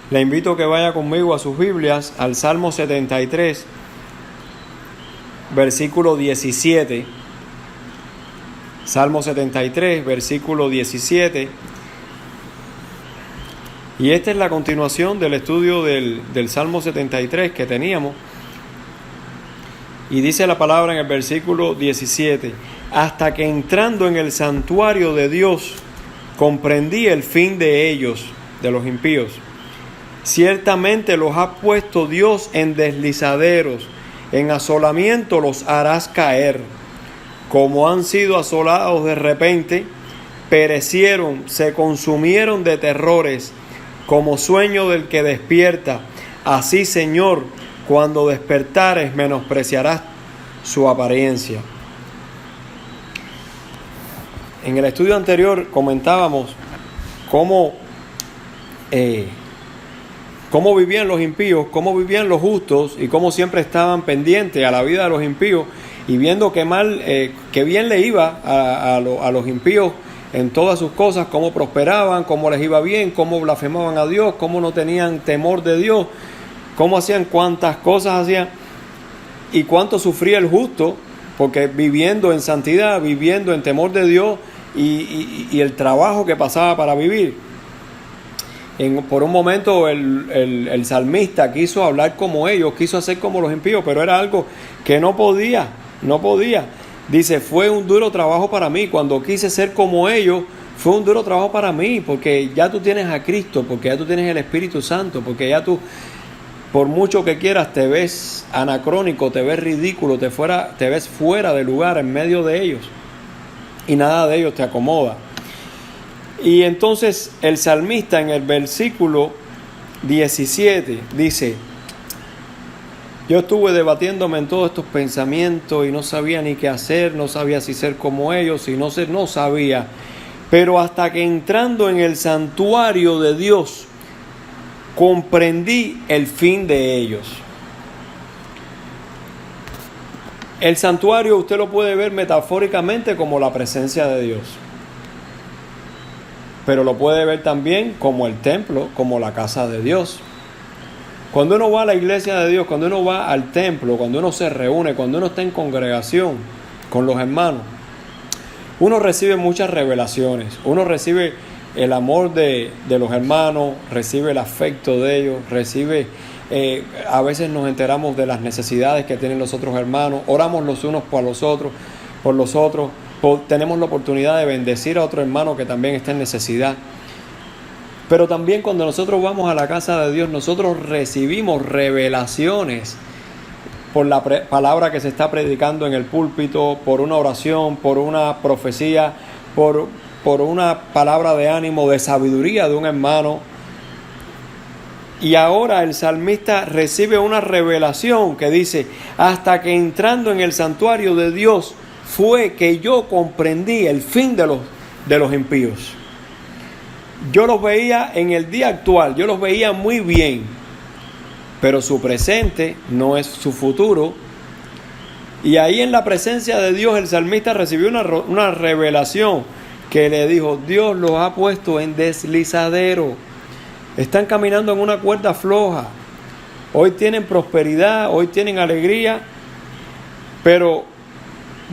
Le invito a que vaya conmigo a sus Biblias al Salmo 73, versículo 17. Salmo 73, versículo 17. Y esta es la continuación del estudio del Salmo 73 que teníamos. Y dice la palabra en el versículo 17: hasta que entrando en el santuario de Dios, comprendí el fin de ellos, de los impíos. Ciertamente los ha puesto Dios en deslizaderos, en asolamiento los harás caer. Como han sido asolados de repente, perecieron, se consumieron de terrores, como sueño del que despierta. Así, Señor, cuando despertares, menospreciarás su apariencia. En el estudio anterior comentábamos cómo vivían los impíos, cómo vivían los justos y cómo siempre estaban pendientes a la vida de los impíos y viendo qué bien le iba a los impíos en todas sus cosas, cómo prosperaban, cómo les iba bien, cómo blasfemaban a Dios, cómo no tenían temor de Dios, cómo hacían cuántas cosas hacían y cuánto sufría el justo, porque viviendo en santidad, viviendo en temor de Dios y el trabajo que pasaba para vivir. Por un momento el salmista quiso hablar como ellos, quiso hacer como los impíos, pero era algo que no podía. Dice, fue un duro trabajo para mí. Cuando quise ser como ellos, fue un duro trabajo para mí, porque ya tú tienes a Cristo, porque ya tú tienes el Espíritu Santo, porque ya tú, por mucho que quieras, te ves anacrónico, te ves ridículo, te ves fuera de lugar en medio de ellos, y nada de ellos te acomoda. Y entonces el salmista en el versículo 17 dice: yo estuve debatiéndome en todos estos pensamientos y no sabía ni qué hacer, no sabía si ser como ellos, no sabía. Pero hasta que entrando en el santuario de Dios, comprendí el fin de ellos. El santuario usted lo puede ver metafóricamente como la presencia de Dios, pero lo puede ver también como el templo, como la casa de Dios. Cuando uno va a la iglesia de Dios, cuando uno va al templo, cuando uno se reúne, cuando uno está en congregación con los hermanos, uno recibe muchas revelaciones. Uno recibe el amor de los hermanos, recibe el afecto de ellos, a veces nos enteramos de las necesidades que tienen los otros hermanos, oramos los unos por los otros, tenemos la oportunidad de bendecir a otro hermano que también está en necesidad. Pero también cuando nosotros vamos a la casa de Dios, nosotros recibimos revelaciones por la palabra que se está predicando en el púlpito, por una oración, por una profecía, por una palabra de ánimo, de sabiduría de un hermano. Y ahora el salmista recibe una revelación que dice: hasta que entrando en el santuario de Dios fue que yo comprendí el fin de los impíos. Yo los veía en el día actual, yo los veía muy bien, pero su presente no es su futuro. Y ahí en la presencia de Dios el salmista recibió una revelación que le dijo: Dios los ha puesto en deslizadero, están caminando en una cuerda floja, hoy tienen prosperidad, hoy tienen alegría, pero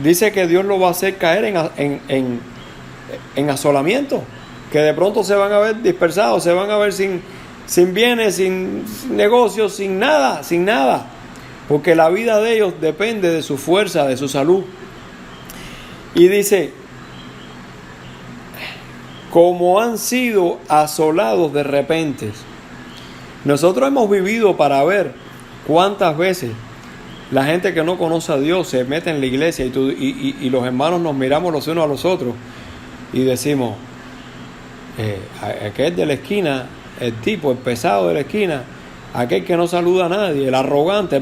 dice que Dios lo va a hacer caer en asolamiento, que de pronto se van a ver dispersados, se van a ver sin bienes, sin negocios, sin nada, porque la vida de ellos depende de su fuerza, de su salud. Y dice: como han sido asolados de repente. Nosotros hemos vivido para ver cuántas veces la gente que no conoce a Dios se mete en la iglesia y los hermanos nos miramos los unos a los otros y decimos: aquel de la esquina, el pesado de la esquina, aquel que no saluda a nadie, el arrogante,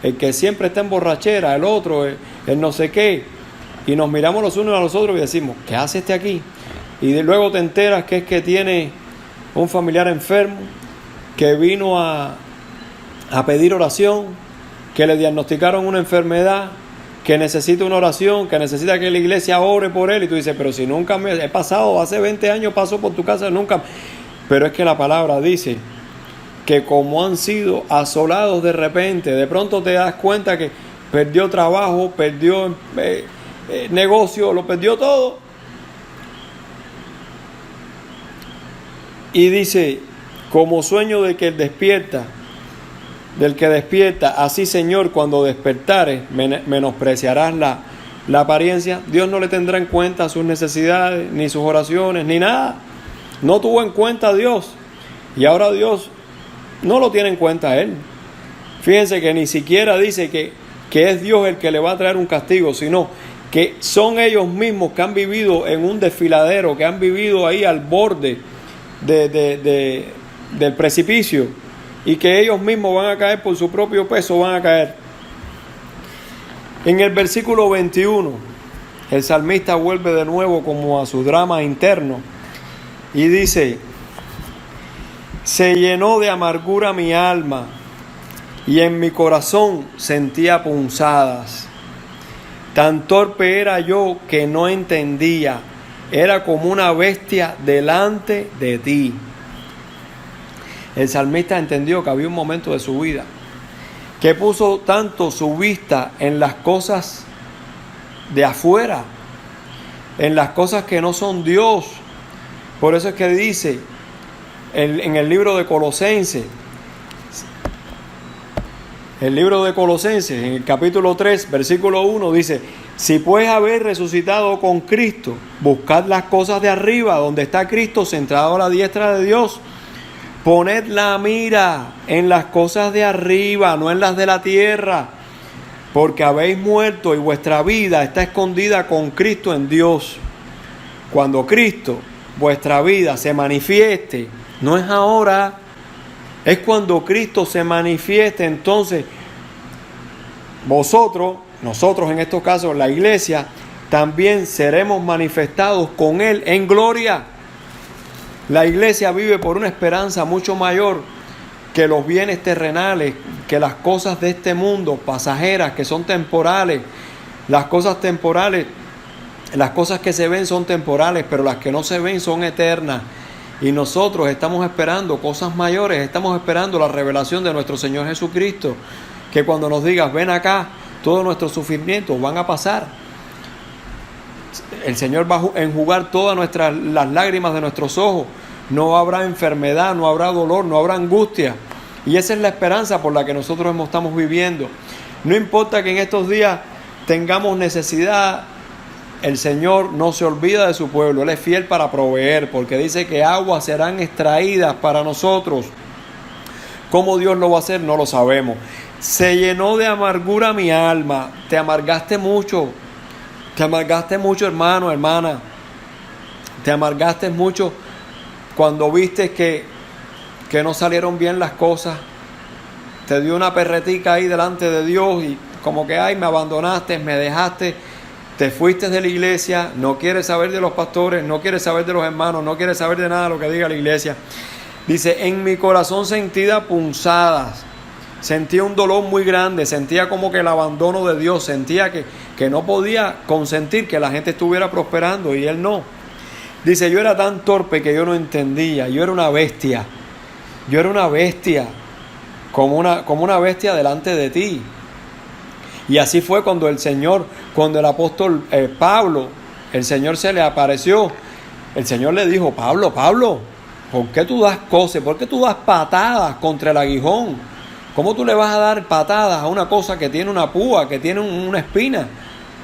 el que siempre está en borrachera, el otro, el no sé qué. Y nos miramos los unos a los otros y decimos: ¿qué hace este aquí? Y luego te enteras que es que tiene un familiar enfermo, que vino a pedir oración, que le diagnosticaron una enfermedad, que necesita una oración, que necesita que la iglesia ore por él. Y tú dices: pero si nunca he pasado, hace 20 años paso por tu casa, nunca. Pero es que la palabra dice que como han sido asolados de repente, de pronto te das cuenta que perdió trabajo, perdió negocio, lo perdió todo. Y dice, como sueño del que despierta, así Señor, cuando despertares, menospreciarás la apariencia. Dios no le tendrá en cuenta sus necesidades, ni sus oraciones, ni nada. No tuvo en cuenta a Dios. Y ahora Dios no lo tiene en cuenta a él. Fíjense que ni siquiera dice que es Dios el que le va a traer un castigo, sino que son ellos mismos que han vivido en un desfiladero, que han vivido ahí al borde del precipicio, y que ellos mismos van a caer por su propio peso, van a caer. En el versículo 21, el salmista vuelve de nuevo como a su drama interno y dice: se llenó de amargura mi alma y en mi corazón sentía punzadas. Tan torpe era yo que no entendía, era como una bestia delante de ti. El salmista entendió que había un momento de su vida que puso tanto su vista en las cosas de afuera, en las cosas que no son Dios. Por eso es que dice en el libro de Colosenses, en el capítulo 3, versículo 1, dice: si pues habéis resucitado con Cristo, buscad las cosas de arriba, donde está Cristo sentado a la diestra de Dios. Poned la mira en las cosas de arriba, no en las de la tierra, porque habéis muerto y vuestra vida está escondida con Cristo en Dios. Cuando Cristo, vuestra vida, se manifieste, no es ahora, es cuando Cristo se manifieste, entonces nosotros en estos casos, la iglesia, también seremos manifestados con Él en gloria. La iglesia vive por una esperanza mucho mayor que los bienes terrenales, que las cosas de este mundo, pasajeras, que son temporales. Las cosas temporales, las cosas que se ven son temporales, pero las que no se ven son eternas. Y nosotros estamos esperando cosas mayores, estamos esperando la revelación de nuestro Señor Jesucristo, que cuando nos digas, ven acá, todos nuestros sufrimientos van a pasar. El Señor va a enjugar todas las lágrimas de nuestros ojos. No habrá enfermedad, no habrá dolor, no habrá angustia. Y esa es la esperanza por la que nosotros estamos viviendo. No importa que en estos días tengamos necesidad, el Señor no se olvida de su pueblo. Él es fiel para proveer, porque dice que aguas serán extraídas para nosotros. ¿Cómo Dios lo va a hacer? No lo sabemos. Se llenó de amargura mi alma. Te amargaste mucho. Te amargaste mucho, hermano, hermana. Te amargaste mucho cuando viste que no salieron bien las cosas. Te dio una perretica ahí delante de Dios y como que, ay, me abandonaste, me dejaste, te fuiste de la iglesia, no quieres saber de los pastores, no quieres saber de los hermanos, no quieres saber de nada de lo que diga la iglesia. Dice, en mi corazón sentía punzadas, sentía un dolor muy grande, sentía como que el abandono de Dios, sentía que no podía consentir que la gente estuviera prosperando y Él no. Dice, yo era tan torpe que yo no entendía, yo era una bestia, como una bestia delante de ti. Y así fue cuando el apóstol Pablo, el Señor se le apareció, el Señor le dijo, Pablo, ¿por qué tú das cosas? ¿Por qué tú das patadas contra el aguijón? ¿Cómo tú le vas a dar patadas a una cosa que tiene una púa, que tiene una espina?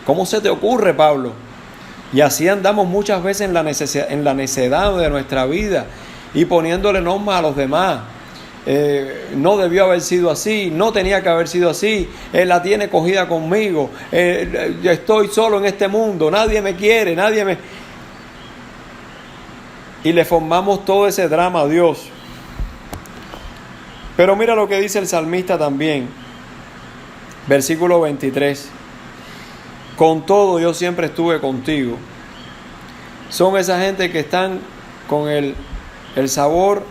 ¿Cómo se te ocurre, Pablo? Y así andamos muchas veces en la necedad de nuestra vida y poniéndole normas a los demás. No debió haber sido así, no tenía que haber sido así, Él la tiene cogida conmigo, yo estoy solo en este mundo, nadie me quiere, Y le formamos todo ese drama a Dios. Pero mira lo que dice el salmista también, versículo 23. Con todo yo siempre estuve contigo. Son esa gente que están con el sabor,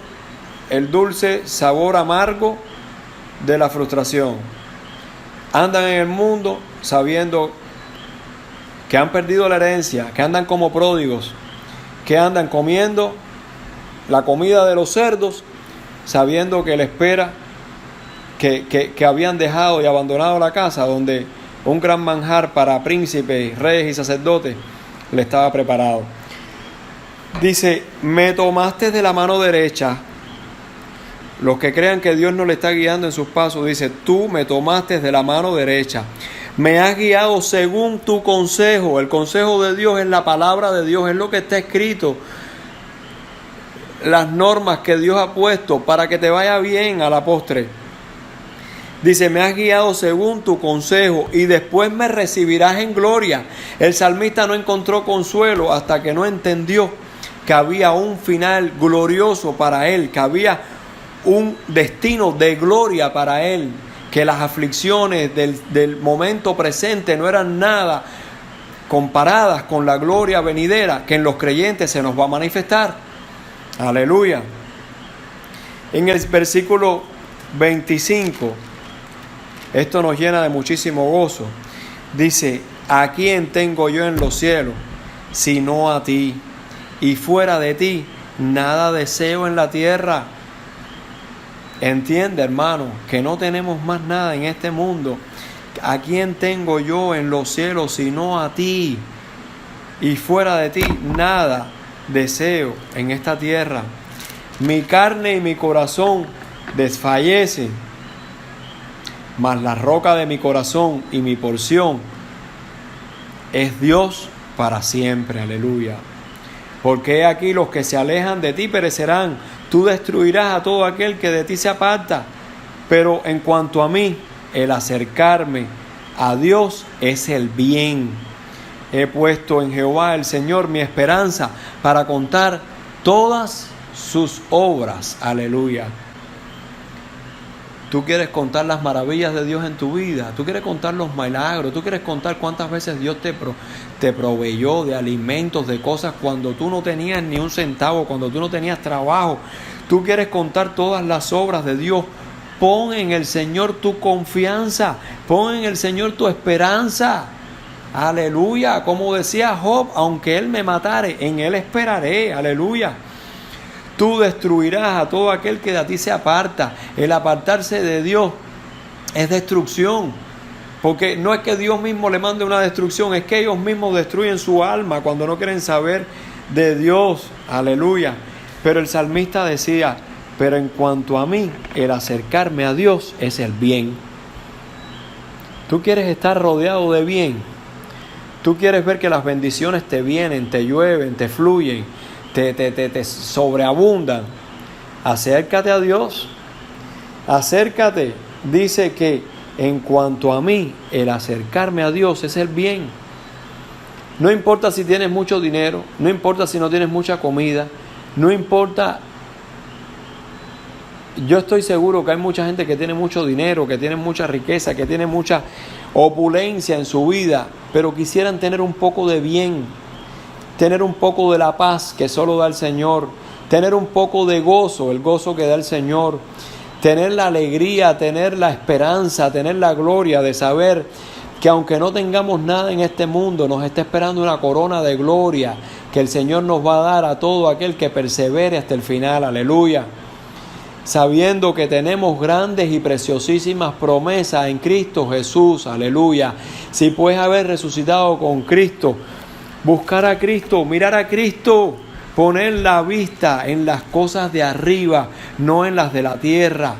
el dulce sabor amargo de la frustración. Andan en el mundo sabiendo que han perdido la herencia, que andan como pródigos, que andan comiendo la comida de los cerdos sabiendo que él espera, que habían dejado y abandonado la casa donde un gran manjar para príncipes, reyes y sacerdotes le estaba preparado. Dice, me tomaste de la mano derecha. Los que crean que Dios no le está guiando en sus pasos, dice, tú me tomaste de la mano derecha. Me has guiado según tu consejo. El consejo de Dios es la palabra de Dios, es lo que está escrito. Las normas que Dios ha puesto para que te vaya bien a la postre. Dice, me has guiado según tu consejo y después me recibirás en gloria. El salmista no encontró consuelo hasta que no entendió que había un final glorioso para él, que había un destino de gloria para él, que las aflicciones del momento presente no eran nada comparadas con la gloria venidera que en los creyentes se nos va a manifestar. Aleluya. En el versículo 25, esto nos llena de muchísimo gozo. Dice, ¿a quién tengo yo en los cielos sino a ti? Y fuera de ti nada deseo en la tierra. Entiende, hermano, que no tenemos más nada en este mundo. ¿A quién tengo yo en los cielos sino a ti? Y fuera de ti nada deseo en esta tierra. Mi carne y mi corazón desfallecen, mas la roca de mi corazón y mi porción es Dios para siempre. Aleluya. Porque he aquí los que se alejan de ti perecerán. Tú destruirás a todo aquel que de ti se aparta. Pero en cuanto a mí, el acercarme a Dios es el bien. He puesto en Jehová el Señor mi esperanza para contar todas sus obras. Aleluya. Tú quieres contar las maravillas de Dios en tu vida. Tú quieres contar los milagros. Tú quieres contar cuántas veces Dios te proveyó de alimentos, de cosas cuando tú no tenías ni un centavo, cuando tú no tenías trabajo. Tú quieres contar todas las obras de Dios. Pon en el Señor tu confianza. Pon en el Señor tu esperanza. Aleluya. Como decía Job, aunque Él me matare, en Él esperaré. Aleluya. Tú destruirás a todo aquel que de ti se aparta. El apartarse de Dios es destrucción. Porque no es que Dios mismo le mande una destrucción, es que ellos mismos destruyen su alma cuando no quieren saber de Dios. Aleluya. Pero el salmista decía, pero en cuanto a mí, el acercarme a Dios es el bien. Tú quieres estar rodeado de bien. Tú quieres ver que las bendiciones te vienen, te llueven, te fluyen, te sobreabundan. Acércate a Dios. Acércate. Dice que en cuanto a mí, el acercarme a Dios es el bien. No importa si tienes mucho dinero, no importa si no tienes mucha comida, no importa. Yo estoy seguro que hay mucha gente que tiene mucho dinero, que tiene mucha riqueza, que tiene mucha opulencia en su vida, pero quisieran tener un poco de bien, tener un poco de la paz que solo da el Señor, tener un poco de gozo, el gozo que da el Señor, tener la alegría, tener la esperanza, tener la gloria de saber que aunque no tengamos nada en este mundo, nos está esperando una corona de gloria que el Señor nos va a dar a todo aquel que persevere hasta el final. Aleluya. Sabiendo que tenemos grandes y preciosísimas promesas en Cristo Jesús. Aleluya. Si puedes haber resucitado con Cristo, buscar a Cristo, mirar a Cristo, poner la vista en las cosas de arriba, no en las de la tierra.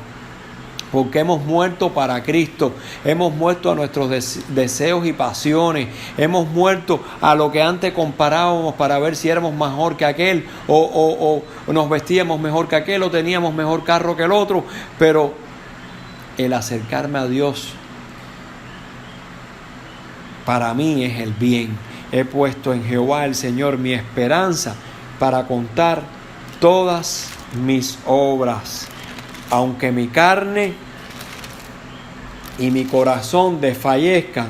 Porque hemos muerto para Cristo, hemos muerto a nuestros deseos y pasiones, hemos muerto a lo que antes comparábamos para ver si éramos mejor que aquel, o nos vestíamos mejor que aquel, o teníamos mejor carro que el otro. Pero el acercarme a Dios para mí es el bien. He puesto en Jehová el Señor mi esperanza para contar todas mis obras. Aunque mi carne y mi corazón desfallezcan,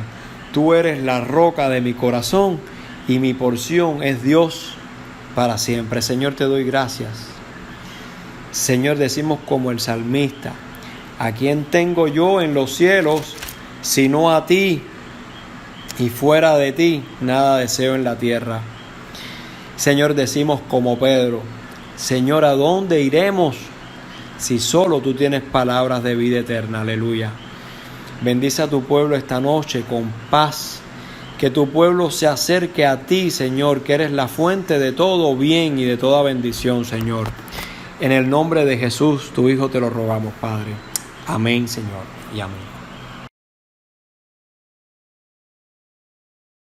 tú eres la roca de mi corazón y mi porción es Dios para siempre. Señor, te doy gracias. Señor, decimos como el salmista, ¿a quién tengo yo en los cielos sino a ti? Y fuera de ti nada deseo en la tierra. Señor, decimos como Pedro, Señor, ¿a dónde iremos si solo tú tienes palabras de vida eterna. Aleluya. Bendice a tu pueblo esta noche con paz. Que tu pueblo se acerque a ti, Señor, que eres la fuente de todo bien y de toda bendición, Señor. En el nombre de Jesús, tu Hijo, te lo rogamos, Padre. Amén, Señor, y amén.